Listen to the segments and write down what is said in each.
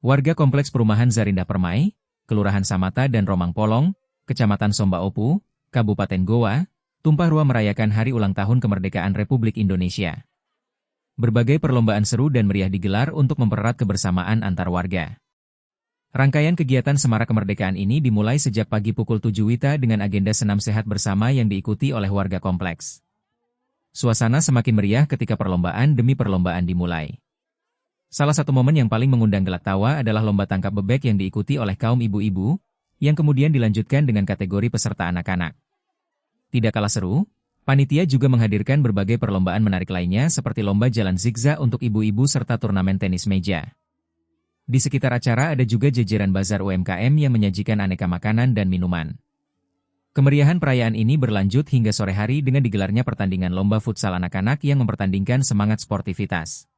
Warga Kompleks Perumahan Zarindah Permai, Kelurahan Samata dan Romang Polong, Kecamatan Somba Opu, Kabupaten Goa, tumpah ruah merayakan Hari Ulang Tahun Kemerdekaan Republik Indonesia. Berbagai perlombaan seru dan meriah digelar untuk mempererat kebersamaan antar warga. Rangkaian kegiatan Semarak Kemerdekaan ini dimulai sejak pagi pukul 7 WITA dengan agenda senam sehat bersama yang diikuti oleh warga kompleks. Suasana semakin meriah ketika perlombaan demi perlombaan dimulai. Salah satu momen yang paling mengundang gelak tawa adalah lomba tangkap bebek yang diikuti oleh kaum ibu-ibu, yang kemudian dilanjutkan dengan kategori peserta anak-anak. Tidak kalah seru, panitia juga menghadirkan berbagai perlombaan menarik lainnya seperti lomba jalan zigzag untuk ibu-ibu serta turnamen tenis meja. Di sekitar acara ada juga jajaran bazar UMKM yang menyajikan aneka makanan dan minuman. Kemeriahan perayaan ini berlanjut hingga sore hari dengan digelarnya pertandingan lomba futsal anak-anak yang mempertandingkan semangat sportivitas.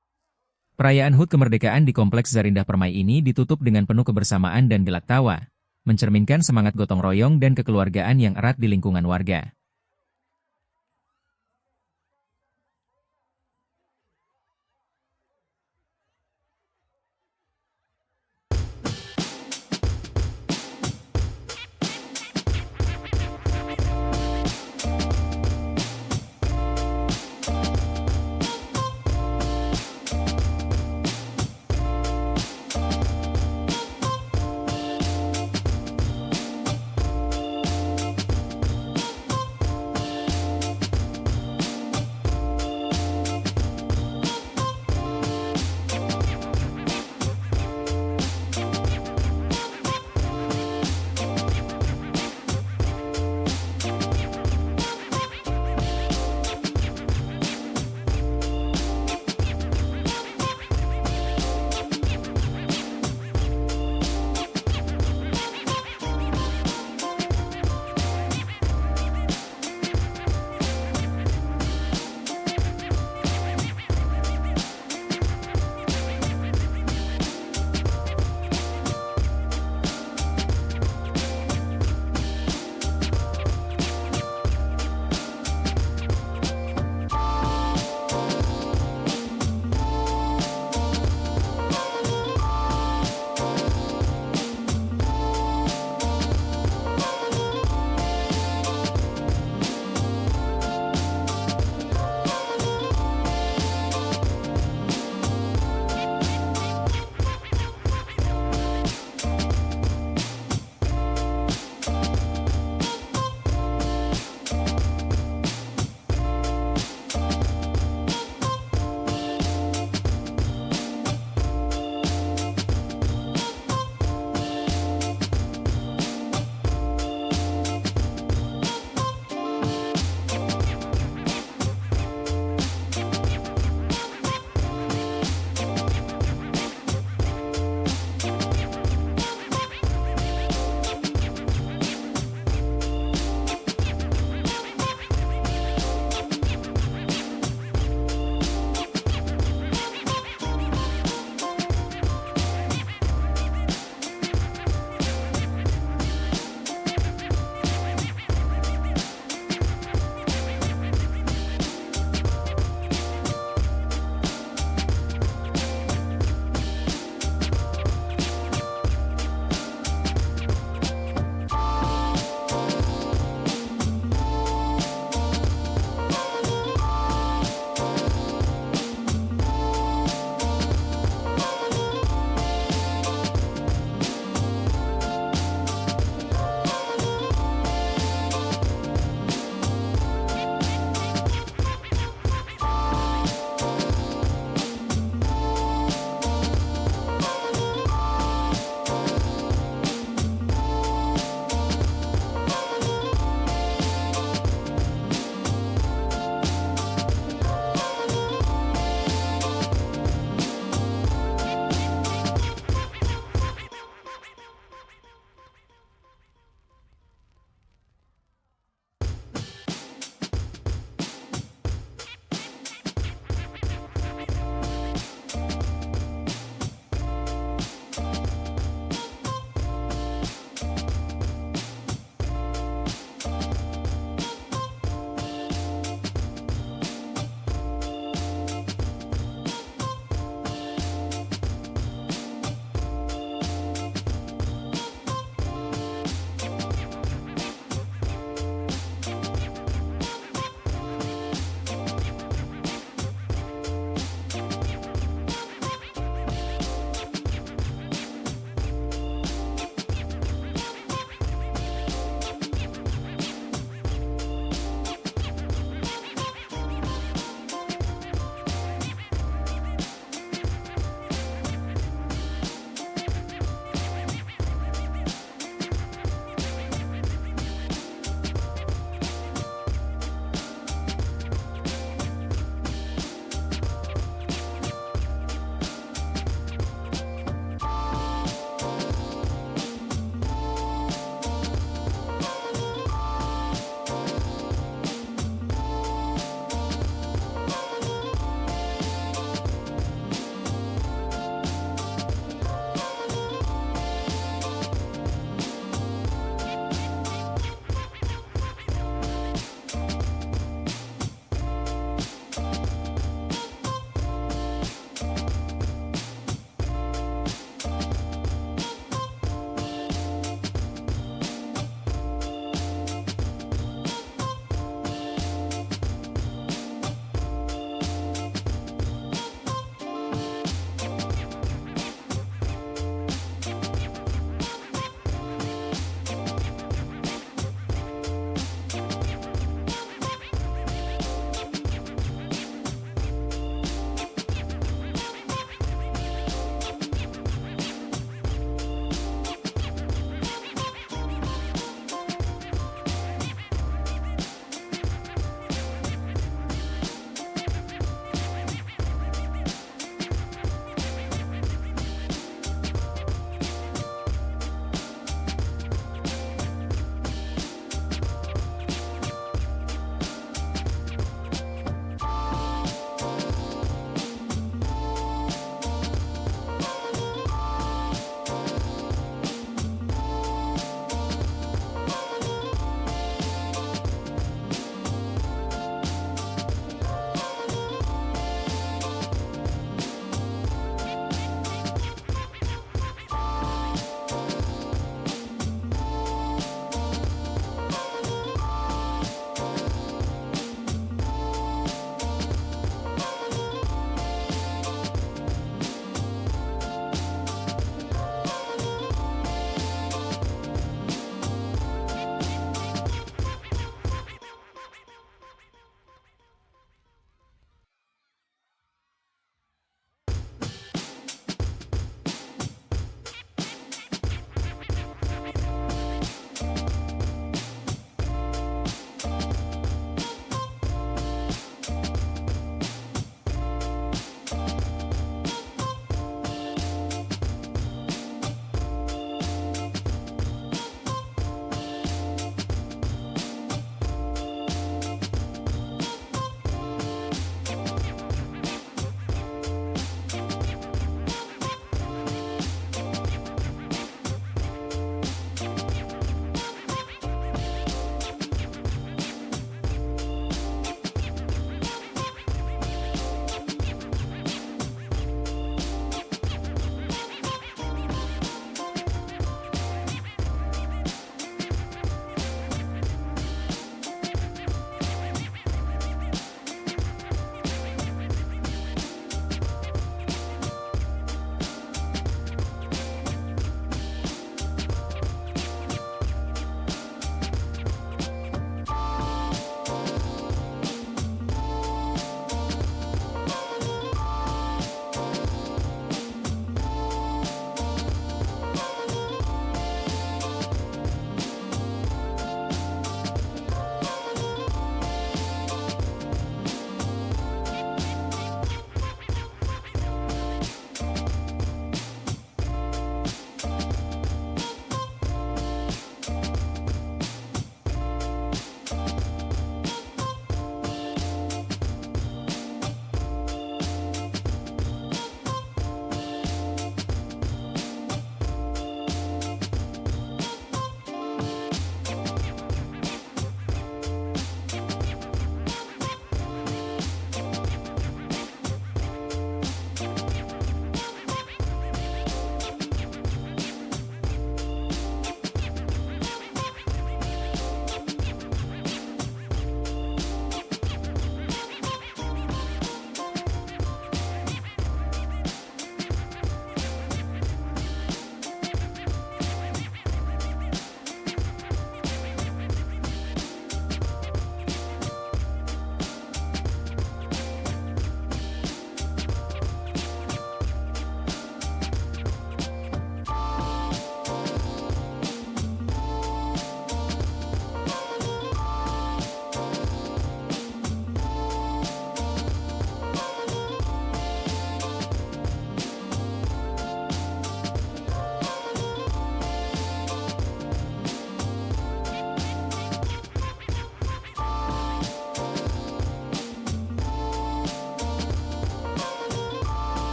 Perayaan HUT Kemerdekaan di Kompleks Zarindah Permai ini ditutup dengan penuh kebersamaan dan gelak tawa, mencerminkan semangat gotong royong dan kekeluargaan yang erat di lingkungan warga.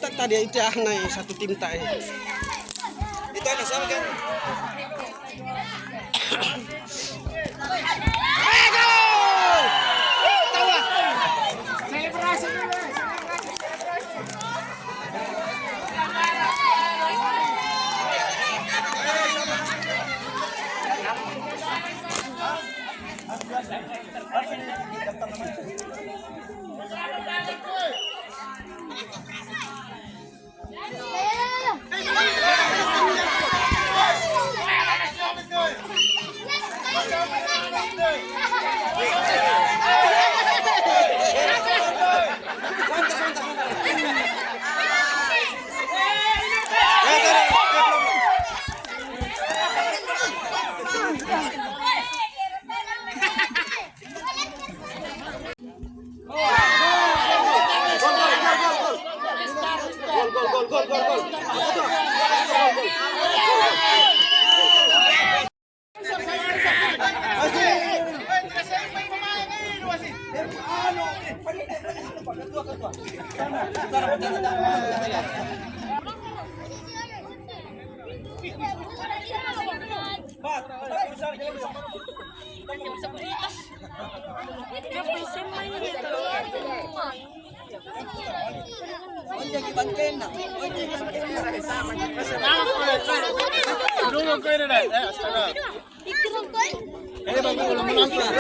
tak tadi itu naik satu tim tak. Itu anak sama kan?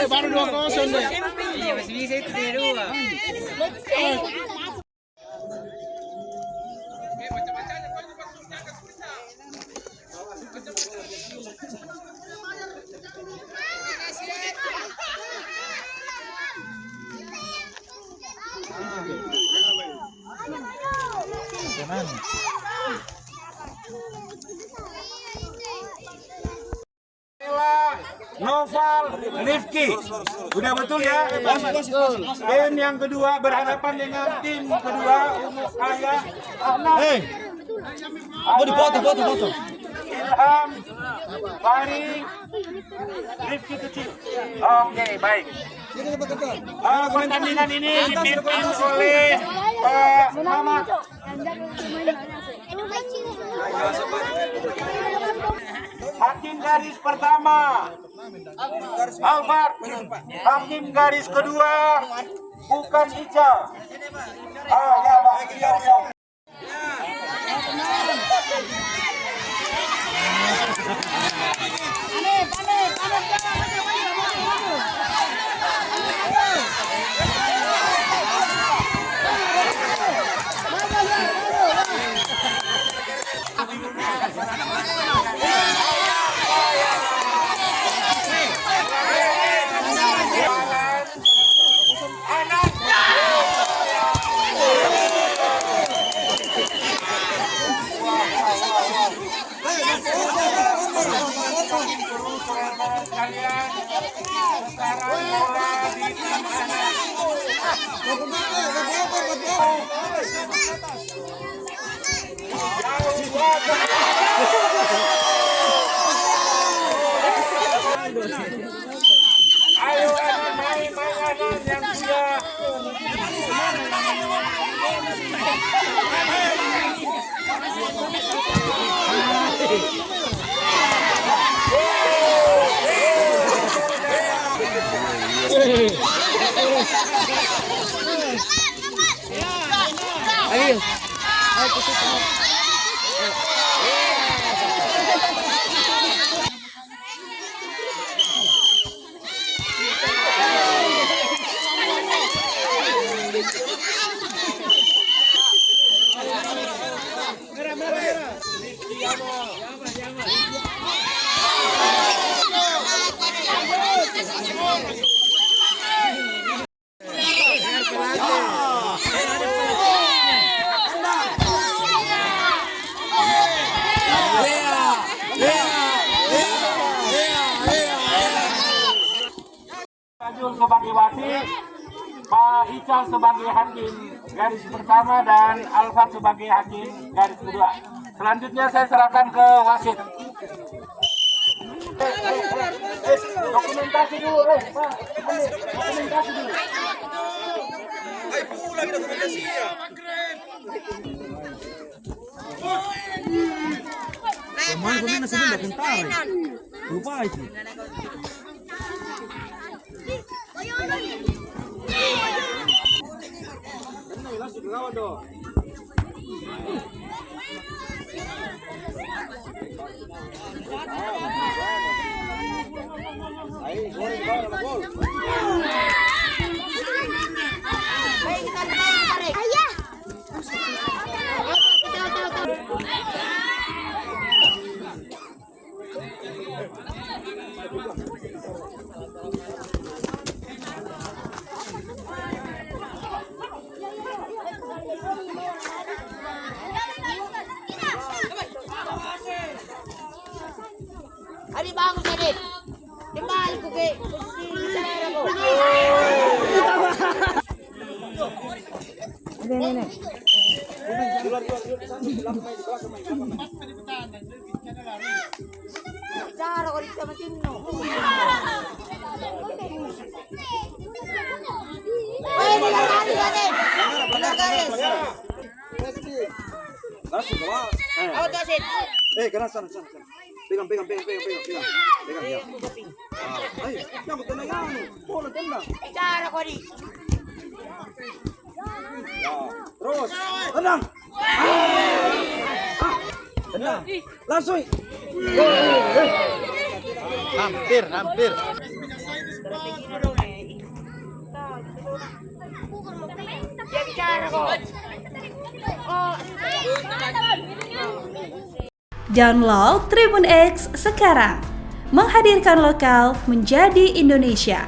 Baru 2-0 deh. Iya masih bisa itu dia dua. Noval Rifki, udah betul ya? Tim yang kedua berhadapan dengan tim kedua Ayah Ahmad. Oh, foto. Ilham, Fahri, Rifki kecil. Oke, baik. Pertandingan ini dipimpin oleh Pak Mamat. Hakim garis pertama Alfat. Hakim garis kedua bukan Ica. Ya, Pak. Ya. Ayo main yang sudah. Ayo. Sebagai wasit, Pak Ical sebagai hakim garis pertama dan Alfat sebagai hakim garis kedua. Selanjutnya saya serahkan ke wasit. Dokumentasi dulu, Pak. Dokumentasi dulu. Ayo pulang dokumentasinya. Mana kau mina sebenda kental. Lupa itu. Langsung kawan dong. Ayo, goreng kawan sama gol. Adi bagus Adit. Kembali ke posisi cara ko. Ini. Cara ko dito matino. Oy, nilagaris Adit. Nilagaris. Langsung kawan. Ako to Adit. Kena sana. Pegang ya. Ayo, yang tenang ya. Bola tendang. Cara ko di. Ya, terus. Tendang. Tendang. Langsung. Hampir. Jadi cara ko. Oh. Download Tribun X sekarang, menghadirkan lokal menjadi Indonesia.